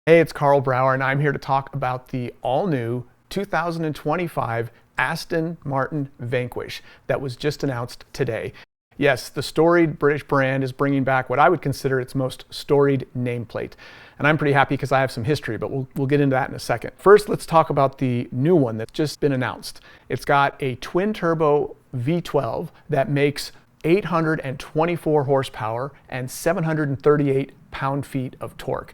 Hey, it's Carl Brower, and I'm here to talk about the all-new 2025 Aston Martin Vanquish that was just announced today. Yes, the storied British brand is bringing back what I would consider its most storied nameplate. And I'm pretty happy because I have some history, but we'll get into that in a second. First, let's talk about the new one that's just been announced. It's got a twin-turbo V12 that makes 824 horsepower and 738 pound-feet of torque.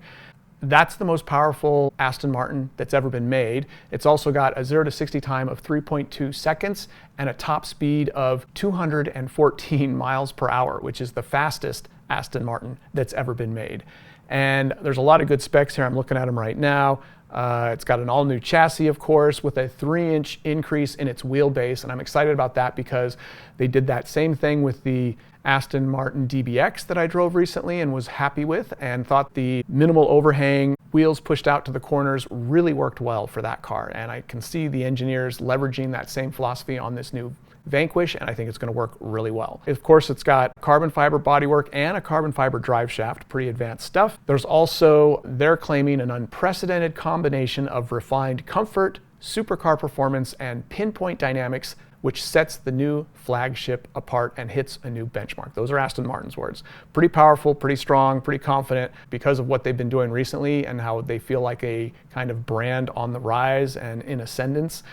That's the most powerful Aston Martin that's ever been made. It's also got a 0 to 60 time of 3.2 seconds and a top speed of 214 miles per hour, which is the fastest Aston Martin that's ever been made. And there's a lot of good specs here. I'm looking at them right now. It's got an all-new chassis, of course, with a 3-inch increase in its wheelbase, and I'm excited about that because they did that same thing with the Aston Martin DBX that I drove recently and was happy with, and thought the minimal overhang, wheels pushed out to the corners, really worked well for that car. And I can see the engineers leveraging that same philosophy on this new Vanquish, and I think it's going to work really well. Of course, it's got carbon fiber bodywork and a carbon fiber drive shaft, pretty advanced stuff. There's also, they're claiming, an unprecedented combination of refined comfort, supercar performance, and pinpoint dynamics, which sets the new flagship apart and hits a new benchmark. Those are Aston Martin's words. Pretty powerful, pretty strong, pretty confident because of what they've been doing recently and how they feel like a kind of brand on the rise and in ascendance.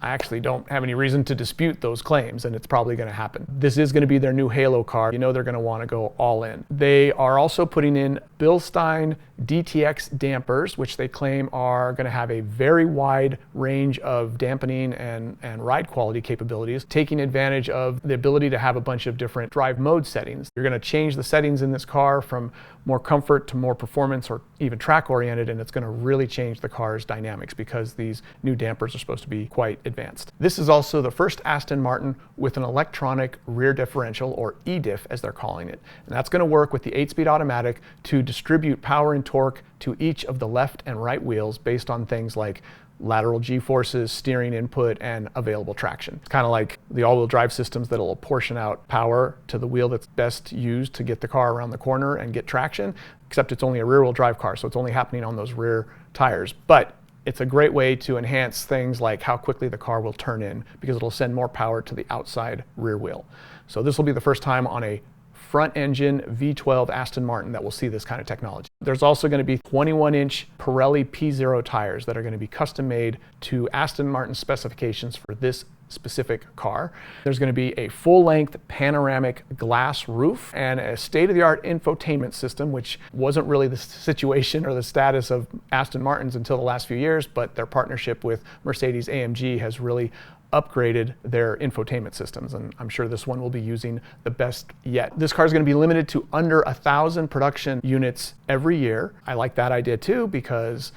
I actually don't have any reason to dispute those claims, and it's probably going to happen. This is going to be their new Halo car. You know they're going to want to go all in. They are also putting in Bilstein DTX dampers, which they claim are going to have a very wide range of dampening and ride quality capabilities, taking advantage of the ability to have a bunch of different drive mode settings. You're going to change the settings in this car from more comfort to more performance or even track oriented, and it's going to really change the car's dynamics because these new dampers are supposed to be quite advanced. This is also the first Aston Martin with an electronic rear differential, or eDiff as they're calling it. And that's going to work with the 8-speed automatic to distribute power and torque to each of the left and right wheels based on things like lateral G-forces, steering input, and available traction. It's kind of like the all-wheel drive systems that'll apportion out power to the wheel that's best used to get the car around the corner and get traction, except it's only a rear-wheel drive car, so it's only happening on those rear tires. But it's a great way to enhance things like how quickly the car will turn in because it'll send more power to the outside rear wheel. So this will be the first time on a front-engine V12 Aston Martin that will see this kind of technology. There's also going to be 21-inch Pirelli P0 tires that are going to be custom-made to Aston Martin specifications for this specific car. There's going to be a full-length panoramic glass roof and a state-of-the-art infotainment system, which wasn't really the situation or the status of Aston Martins until the last few years, but their partnership with Mercedes-AMG has really upgraded their infotainment systems, and I'm sure this one will be using the best yet. This car is going to be limited to under 1,000 production units every year. I like that idea too because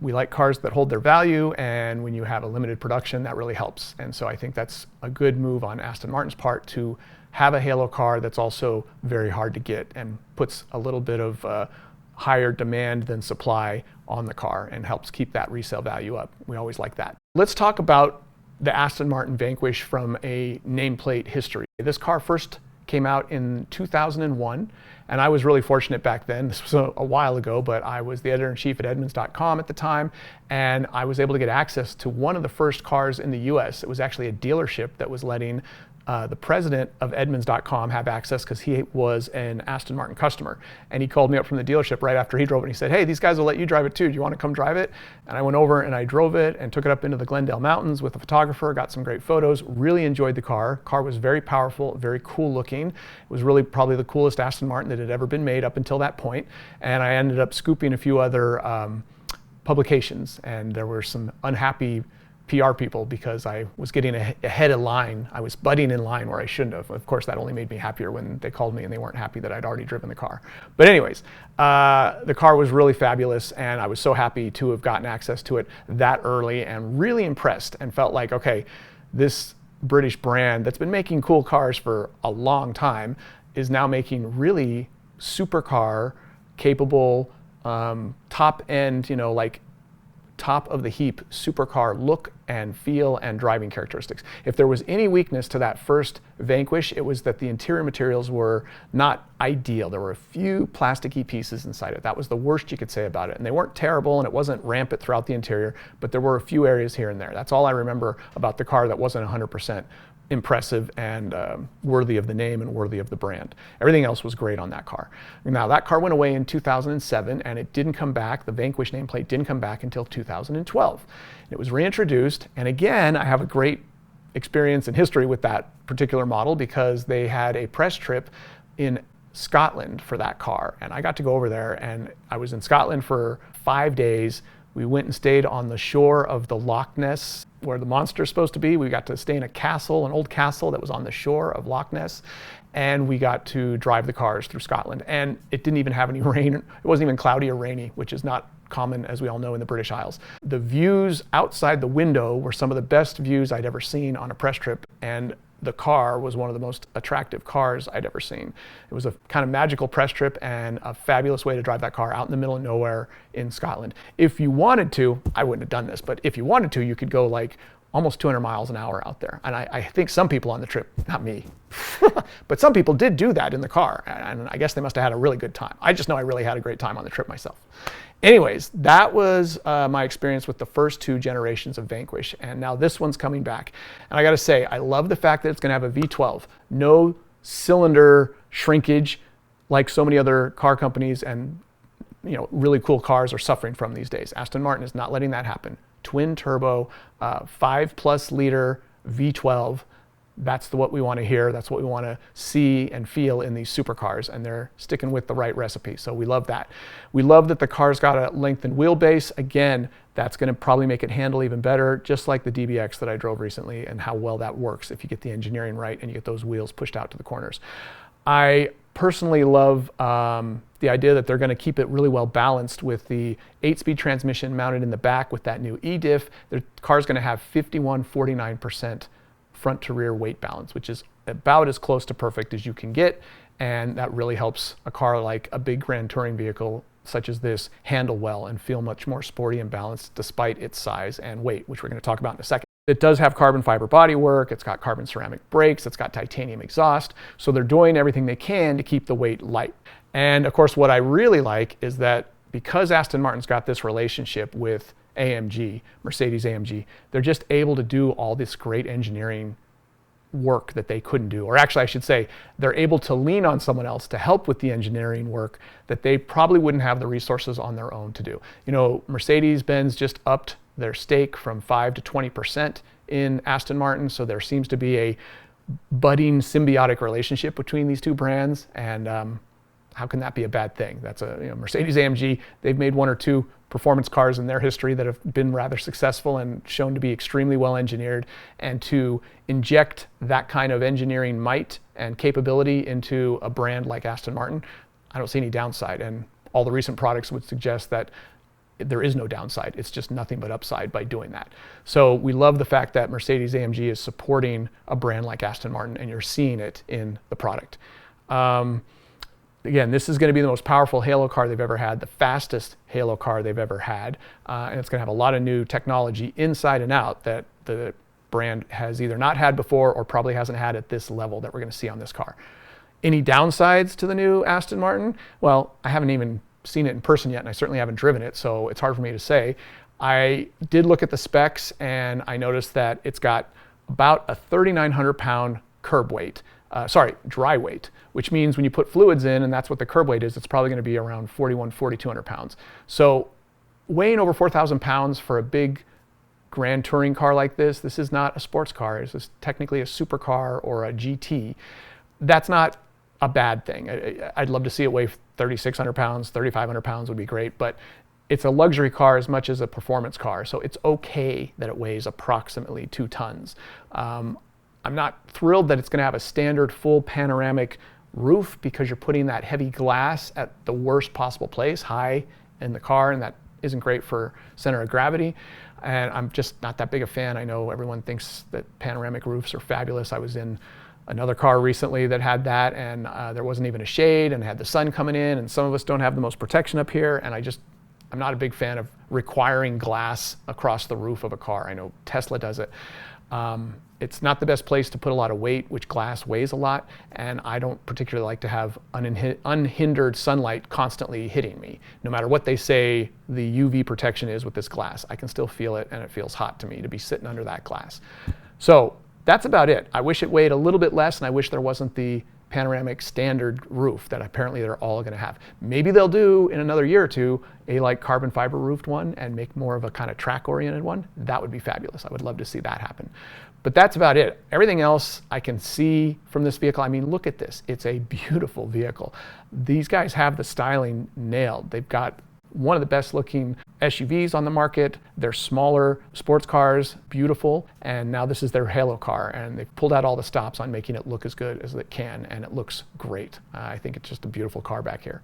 we like cars that hold their value, and when you have a limited production, that really helps. And so I think that's a good move on Aston Martin's part to have a Halo car that's also very hard to get and puts a little bit of higher demand than supply on the car and helps keep that resale value up. We always like that. Let's talk about the Aston Martin Vanquish from a nameplate history. This car first came out in 2001, and I was really fortunate back then. This was a while ago, but I was the editor-in-chief at Edmunds.com at the time, and I was able to get access to one of the first cars in the US. It was actually a dealership that was letting the president of Edmunds.com have access because he was an Aston Martin customer. And he called me up from the dealership right after he drove it, and he said, hey, these guys will let you drive it too. Do you want to come drive it? And I went over and I drove it and took it up into the Glendale Mountains with a photographer, got some great photos, really enjoyed the car. Car was very powerful, very cool looking. It was really probably the coolest Aston Martin that had ever been made up until that point. And I ended up scooping a few other publications, and there were some unhappy PR people because I was getting ahead of line. I was butting in line where I shouldn't have. Of course, that only made me happier when they called me and they weren't happy that I'd already driven the car. But anyways, the car was really fabulous, and I was so happy to have gotten access to it that early and really impressed and felt like, okay, this British brand that's been making cool cars for a long time is now making really supercar capable, top end, like top of the heap supercar look and feel and driving characteristics. If there was any weakness to that first Vanquish, it was that the interior materials were not ideal. There were a few plasticky pieces inside it. That was the worst you could say about it. And they weren't terrible, and it wasn't rampant throughout the interior, but there were a few areas here and there. That's all I remember about the car that wasn't 100% impressive and worthy of the name and worthy of the brand. Everything else was great on that car. Now, that car went away in 2007, and it didn't come back. The Vanquish nameplate didn't come back until 2012. It was reintroduced, and again, I have a great experience and history with that particular model because they had a press trip in Scotland for that car, and I got to go over there, and I was in Scotland for 5 days. We went and stayed on the shore of the Loch Ness, where the monster's supposed to be. We got to stay in a castle, an old castle that was on the shore of Loch Ness, and we got to drive the cars through Scotland. And it didn't even have any rain. It wasn't even cloudy or rainy, which is not common, as we all know, in the British Isles. The views outside the window were some of the best views I'd ever seen on a press trip, and the car was one of the most attractive cars I'd ever seen. It was a kind of magical press trip and a fabulous way to drive that car out in the middle of nowhere in Scotland. If you wanted to, I wouldn't have done this, but if you wanted to, you could go like almost 200 miles an hour out there. And I think some people on the trip, not me, but some people did do that in the car. And I guess they must have had a really good time. I just know I really had a great time on the trip myself. Anyways, that was my experience with the first 2 generations of Vanquish. And now this one's coming back. And I gotta say, I love the fact that it's gonna have a V12. No cylinder shrinkage like so many other car companies and really cool cars are suffering from these days. Aston Martin is not letting that happen. Twin turbo, 5+ liter V12. That's what we want to hear. That's what we want to see and feel in these supercars, and they're sticking with the right recipe. So we love that. We love that the car's got a lengthened wheelbase. Again, that's going to probably make it handle even better, just like the DBX that I drove recently, and how well that works if you get the engineering right and you get those wheels pushed out to the corners. I personally love the idea that they're going to keep it really well balanced with the 8-speed transmission mounted in the back with that new E-diff. The car's going to have 51-49% front to rear weight balance, which is about as close to perfect as you can get. And that really helps a car like a big grand touring vehicle such as this handle well and feel much more sporty and balanced despite its size and weight, which we're going to talk about in a second. It does have carbon fiber bodywork, it's got carbon ceramic brakes, it's got titanium exhaust, so they're doing everything they can to keep the weight light. And of course, what I really like is that because Aston Martin's got this relationship with AMG, Mercedes-AMG, they're just able to do all this great engineering work that they couldn't do. Or actually, I should say, they're able to lean on someone else to help with the engineering work that they probably wouldn't have the resources on their own to do. Mercedes-Benz just upped their stake from 5 to 20% in Aston Martin, so there seems to be a budding symbiotic relationship between these 2 brands, and how can that be a bad thing? That's Mercedes-AMG, they've made 1 or 2 performance cars in their history that have been rather successful and shown to be extremely well engineered, and to inject that kind of engineering might and capability into a brand like Aston Martin, I don't see any downside, and all the recent products would suggest that there is no downside. It's just nothing but upside by doing that. So we love the fact that Mercedes-AMG is supporting a brand like Aston Martin, and you're seeing it in the product. Again, this is going to be the most powerful halo car they've ever had, the fastest halo car they've ever had, and it's going to have a lot of new technology inside and out that the brand has either not had before or probably hasn't had at this level that we're going to see on this car. Any downsides to the new Aston Martin? Well, I haven't even seen it in person yet, and I certainly haven't driven it, so it's hard for me to say. I did look at the specs, and I noticed that it's got about a 3,900 pound curb weight. Dry weight, which means when you put fluids in, and that's what the curb weight is, it's probably going to be around 4,200 pounds. So weighing over 4,000 pounds for a big grand touring car like this is not a sports car. This is technically a supercar or a GT. That's not a bad thing. I'd love to see it weigh 3,600 pounds, 3,500 pounds would be great, but it's a luxury car as much as a performance car, so it's okay that it weighs approximately 2 tons. I'm not thrilled that it's going to have a standard full panoramic roof because you're putting that heavy glass at the worst possible place, high in the car, and that isn't great for center of gravity. And I'm just not that big a fan. I know everyone thinks that panoramic roofs are fabulous. I was in another car recently that had that, and there wasn't even a shade and had the sun coming in, and some of us don't have the most protection up here, and I I'm not a big fan of requiring glass across the roof of a car. I know Tesla does it. It's not the best place to put a lot of weight, which glass weighs a lot, and I don't particularly like to have unhindered sunlight constantly hitting me. No matter what they say the UV protection is with this glass, I can still feel it, and it feels hot to me to be sitting under that glass. So that's about it. I wish it weighed a little bit less, and I wish there wasn't the panoramic standard roof that apparently they're all going to have. Maybe they'll do in another year or two a like carbon fiber roofed one and make more of a kind of track oriented one. That would be fabulous. I would love to see that happen. But that's about it. Everything else I can see from this vehicle. I mean, look at this. It's a beautiful vehicle. These guys have the styling nailed. They've got one of the best looking SUVs on the market. They're smaller sports cars, beautiful, and now this is their halo car, and they've pulled out all the stops on making it look as good as it can, and it looks great. I think it's just a beautiful car back here.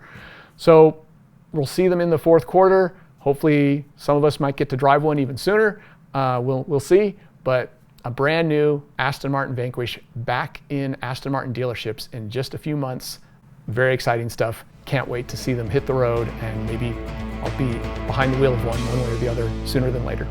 So we'll see them in the fourth quarter. Hopefully some of us might get to drive one even sooner. We'll see, but a brand new Aston Martin Vanquish back in Aston Martin dealerships in just a few months. Very exciting stuff. Can't wait to see them hit the road, and maybe I'll be behind the wheel of one way or the other sooner than later.